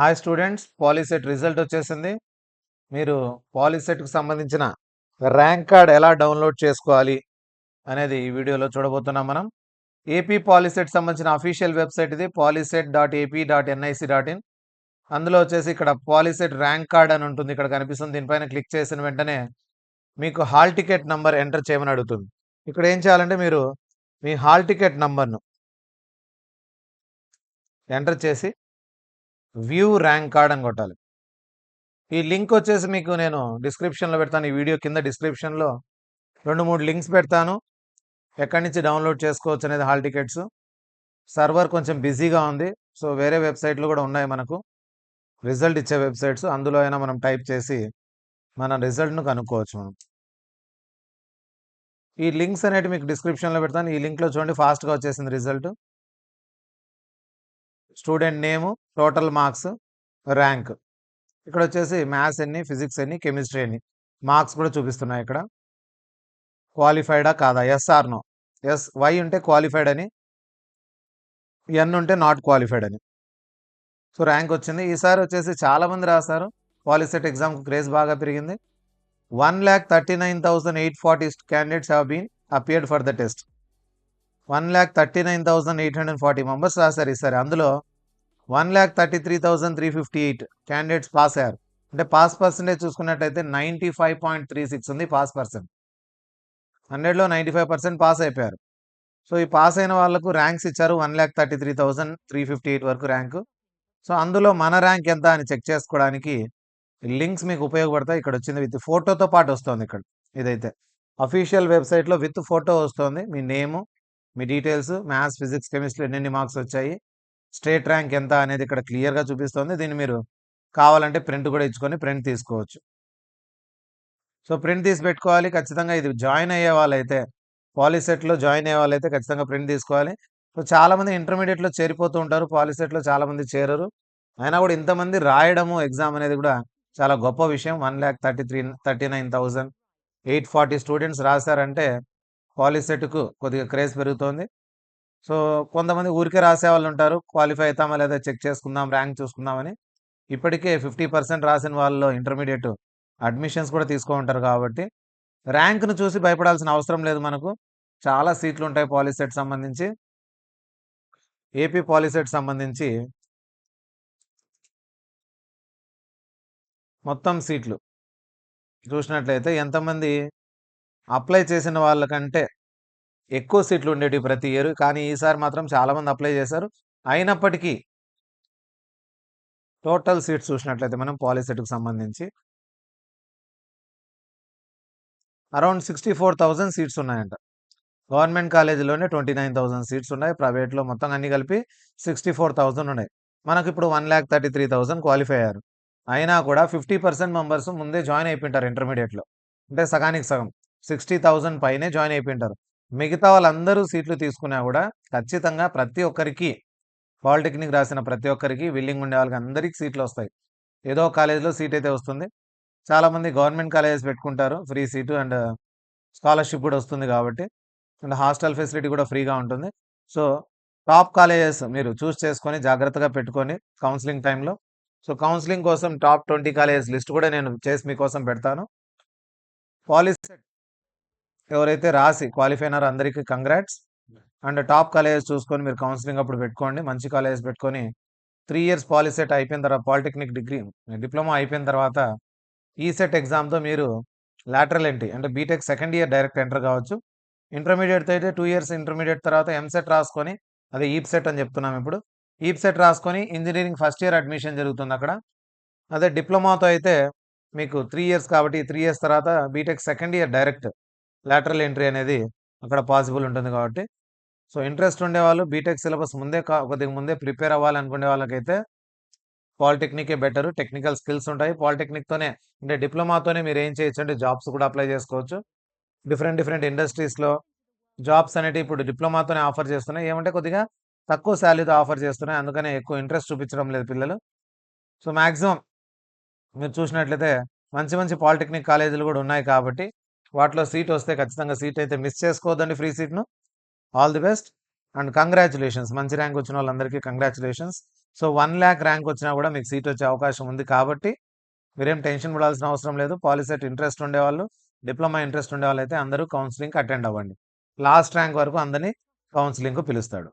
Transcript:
Hi students, POLYCET result వచ్చేసింది. మీరు పాలిసెట్కి సంబంధించిన ర్యాంక్ కార్డ్ ఎలా డౌన్లోడ్ చేసుకోవాలి అనేది ఈ వీడియోలో చూడబోతున్నాం మనం. ఏపీ పాలిసెట్ సంబంధించిన అఫీషియల్ వెబ్సైట్ ఇది poliset.ap.nic.in. అందులో వచ్చేసి ఇక్కడ పాలిసెట్ ర్యాంక్ కార్డ్ అని ఉంటుంది, ఇక్కడ కనిపిస్తుంది. దీనిపైన క్లిక్ చేసిన వెంటనే మీకు హాల్ టికెట్ నంబర్ ఎంటర్ చేయమని అడుగుతుంది. ఇక్కడ ఏం చేయాలంటే మీరు మీ హాల్ టికెట్ నంబర్ను ఎంటర్ చేసి వ్యూ ర్యాంక్ కార్డ్ అని కొట్టాలి. ఈ లింక్ వచ్చేసి మీకు నేను డిస్క్రిప్షన్లో పెడతాను. ఈ వీడియో కింద డిస్క్రిప్షన్లో 2-3 లింక్స్ పెడతాను, ఎక్కడి నుంచి డౌన్లోడ్ చేసుకోవచ్చు అనేది. హాల్ టికెట్స్ సర్వర్ కొంచెం బిజీగా ఉంది, సో వేరే వెబ్సైట్లు కూడా ఉన్నాయి మనకు రిజల్ట్ ఇచ్చే వెబ్సైట్స్. అందులో అయినా మనం టైప్ చేసి మన రిజల్ట్ను కనుక్కోవచ్చు మనం. ఈ లింక్స్ అనేవి మీకు డిస్క్రిప్షన్లో పెడతాను. ఈ లింక్లో చూడండి, ఫాస్ట్గా వచ్చేసింది రిజల్ట్. స్టూడెంట్ నేము, టోటల్ మార్క్స్, ర్యాంక్. ఇక్కడ వచ్చేసి మ్యాథ్స్ ఎన్ని, ఫిజిక్స్ ఎన్ని, కెమిస్ట్రీ ఎన్ని, మార్క్స్ కూడా చూపిస్తున్నాయి. ఇక్కడ క్వాలిఫైడా కాదా, yes or no. Yes Y ఉంటే క్వాలిఫైడ్ అని, ఎన్ ఉంటే నాట్ క్వాలిఫైడ్ అని. సో ర్యాంక్ వచ్చింది. ఈసారి వచ్చేసి చాలామంది రాశారు. పాలిసెట్ ఎగ్జామ్కి క్రేజ్ బాగా పెరిగింది. 1,39,840 candidates have been appeared for the test. 1,39,840 members రాశారు ఈసారి. అందులో 1,33,358 క్యాండిడేట్స్ పాస్ అయ్యారు. అంటే పాస్ పర్సెంటేజ్ చూసుకున్నట్టయితే 95.36 ఉంది పాస్ పర్సెంట్. 100లో 95% పాస్ అయిపోయారు. సో ఈ పాస్ అయిన వాళ్ళకు ర్యాంక్స్ ఇచ్చారు. 1,33,358 వరకు ర్యాంకు. సో అందులో మన ర్యాంక్ ఎంత అని చెక్ చేసుకోవడానికి లింక్స్ మీకు ఉపయోగపడతాయి. ఇక్కడ వచ్చింది విత్ ఫోటోతో పాటు వస్తుంది. ఇక్కడ ఇదైతే అఫీషియల్ వెబ్సైట్లో విత్ ఫోటో వస్తుంది. మీ నేము, మీ డీటెయిల్స్, మ్యాథ్స్, ఫిజిక్స్, కెమిస్ట్రీ ఎన్ని మార్క్స్ వచ్చాయి, స్టేట్ ర్యాంక్ ఎంత అనేది ఇక్కడ క్లియర్గా చూపిస్తుంది. దీన్ని మీరు కావాలంటే ప్రింట్ కూడా ఇచ్చుకొని ప్రింట్ తీసుకోవచ్చు. సో ప్రింట్ తీసి పెట్టుకోవాలి ఖచ్చితంగా. ఇది జాయిన్ అయ్యే వాళ్ళైతే, పాలిసెట్లో జాయిన్ అయ్యే వాళ్ళైతే ఖచ్చితంగా ప్రింట్ తీసుకోవాలి. సో చాలామంది ఇంటర్మీడియట్లో చేరిపోతూ ఉంటారు, పాలిసెట్లో చాలామంది చేరరు. అయినా కూడా ఇంతమంది రాయడము ఎగ్జామ్ అనేది కూడా చాలా గొప్ప విషయం. 1,39,840 స్టూడెంట్స్ రాశారంటే పాలిసెట్కు కొద్దిగా క్రేజ్ పెరుగుతోంది. సో కొంతమంది ఊరికే రాసే వాళ్ళు ఉంటారు, క్వాలిఫై అవుతామా లేదా చెక్ చేసుకుందాం, ర్యాంక్ చూసుకుందామని. ఇప్పటికే 50% రాసిన వాళ్ళలో ఇంటర్మీడియట్ అడ్మిషన్స్ కూడా ఉంటారు. కాబట్టి ర్యాంక్ను చూసి భయపడాల్సిన అవసరం లేదు. మనకు చాలా సీట్లు ఉంటాయి పాలిసెట్ సంబంధించి. ఏపీ పాలిసెట్ సంబంధించి మొత్తం సీట్లు చూసినట్లయితే ఎంతమంది అప్లై చేసిన వాళ్ళకంటే ఎక్కువ సీట్లు ఉండేవి ప్రతి ఇయర్. కానీ ఈసారి మాత్రం చాలామంది అప్లై చేశారు. అయినప్పటికీ టోటల్ సీట్స్ చూసినట్లయితే మనం పాలిసెట్కు సంబంధించి అరౌండ్ 64,000 సీట్స్ ఉన్నాయంట. గవర్నమెంట్ కాలేజీలోనే 29,000 సీట్స్ ఉన్నాయి, ప్రైవేట్లో మొత్తం అన్ని కలిపి 64,000 ఉన్నాయి. మనకు ఇప్పుడు 1,33,000 క్వాలిఫై అయ్యారు. అయినా కూడా 50% మెంబర్స్ ముందే జాయిన్ అయిపోయింటారు ఇంటర్మీడియట్లో. అంటే సగానికి సగం 60,000 పైనే జాయిన్ అయిపోయింటారు. మిగతా వాళ్ళందరూ సీట్లు తీసుకున్నా కూడా ఖచ్చితంగా ప్రతి ఒక్కరికి, పాలిటెక్నిక్ రాసిన ప్రతి ఒక్కరికి, విల్లింగ్ ఉండే వాళ్ళకి అందరికీ సీట్లు వస్తాయి. ఏదో కాలేజీలో సీట్ అయితే వస్తుంది. చాలామంది గవర్నమెంట్ కాలేజెస్ పెట్టుకుంటారు, ఫ్రీ సీటు అండ్ స్కాలర్షిప్ కూడా వస్తుంది కాబట్టి, అండ్ హాస్టల్ ఫెసిలిటీ కూడా ఫ్రీగా ఉంటుంది. సో టాప్ కాలేజెస్ మీరు చూస్ చేసుకొని జాగ్రత్తగా పెట్టుకొని కౌన్సిలింగ్ టైంలో. సో కౌన్సిలింగ్ కోసం టాప్ 20 కాలేజెస్ లిస్ట్ కూడా నేను చేసి మీకోసం పెడతాను. పాలిసెట్ ఎవరైతే రాసి క్వాలిఫై అయినారో అందరికీ కంగ్రాట్స్. అండ్ టాప్ కాలేజెస్ చూసుకొని మీరు కౌన్సిలింగ్ అప్పుడు పెట్టుకోండి. మంచి కాలేజెస్ పెట్టుకొని 3 ఇయర్స్ పాలిసెట్ అయిపోయిన తర్వాత, పాలిటెక్నిక్ డిగ్రీ డిప్లొమా అయిపోయిన తర్వాత ఈసెట్ ఎగ్జామ్తో మీరు లాటరల్ ఎంట్రీ అంటే BTech second year direct enter కావచ్చు. ఇంటర్మీడియట్తో అయితే 2 ఇయర్స్ ఇంటర్మీడియట్ తర్వాత ఎంసెట్ రాసుకొని, అదే ఈప్సెట్ అని చెప్తున్నాం ఇప్పుడు, ఈప్సెట్ రాసుకొని ఇంజనీరింగ్ ఫస్ట్ ఇయర్ అడ్మిషన్ జరుగుతుంది అక్కడ. అదే డిప్లొమాతో అయితే మీకు 3 ఇయర్స్ కాబట్టి 3 ఇయర్స్ తర్వాత BTech second year direct lateral entry అనేది అక్కడ పాసిబుల్ ఉంటుంది. కాబట్టి సో ఇంట్రెస్ట్ ఉండేవాళ్ళు బీటెక్ సిలబస్ ముందే కొద్దిగా ముందే ప్రిపేర్ అవ్వాలనుకునే వాళ్ళకైతే పాలిటెక్నికే బెటర్. టెక్నికల్ స్కిల్స్ ఉంటాయి పాలిటెక్నిక్తోనే. అంటే డిప్లొమాతోనే మీరు ఏం చేయొచ్చు అంటే జాబ్స్ కూడా అప్లై చేసుకోవచ్చు. డిఫరెంట్ ఇండస్ట్రీస్లో జాబ్స్ అనేవి ఇప్పుడు డిప్లొమాతోనే ఆఫర్ చేస్తున్నాయి. ఏమంటే కొద్దిగా తక్కువ శాలరీతో ఆఫర్ చేస్తున్నాయి, అందుకనే ఎక్కువ ఇంట్రెస్ట్ చూపించడం లేదు పిల్లలు. సో మ్యాక్సిమం మీరు చూసినట్లయితే మంచి మంచి పాలిటెక్నిక్ కాలేజీలు కూడా ఉన్నాయి కాబట్టి వాటిలో సీట్ వస్తే ఖచ్చితంగా సీట్ అయితే మిస్ చేసుకోవద్దండి, ఫ్రీ సీట్ను. All the best and congratulations. మంచి ర్యాంక్ వచ్చిన వాళ్ళందరికీ కంగ్రాచులేషన్స్. సో 1,00,000 ర్యాంక్ వచ్చినా కూడా మీకు సీట్ వచ్చే అవకాశం ఉంది కాబట్టి మీరేం టెన్షన్ పడాల్సిన అవసరం లేదు. పాలిసెట్ ఇంట్రెస్ట్ ఉండేవాళ్ళు, డిప్లొమా ఇంట్రెస్ట్ ఉండేవాళ్ళైతే అందరూ కౌన్సెలింగ్‌కి అటెండ్ అవ్వండి. లాస్ట్ ర్యాంక్ వరకు అందరిని కౌన్సెలింగ్‌కి పిలుస్తాడు.